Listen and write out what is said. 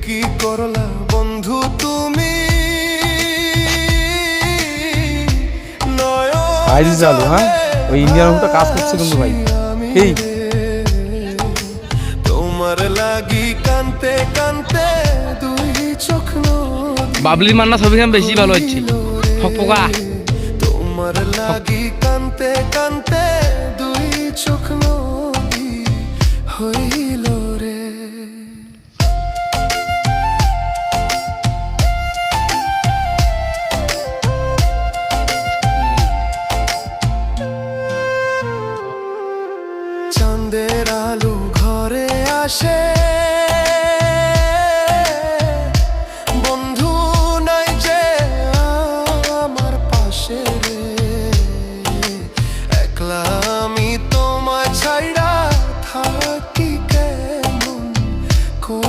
কি করলা বন্ধু তুমি ভাই চালু হ্যাঁ ওই ইন্ডিয়ান মুভিটা কাজ করছে কিন্তু ভাই এই তোমার লাগি কানতে কানতে দুই চোখ বাবলি মান্না ছবিখান বেশি ভালো হচ্ছে ফকফকা তোমার লাগি কানতে কানতে দুই চোখ নদী হই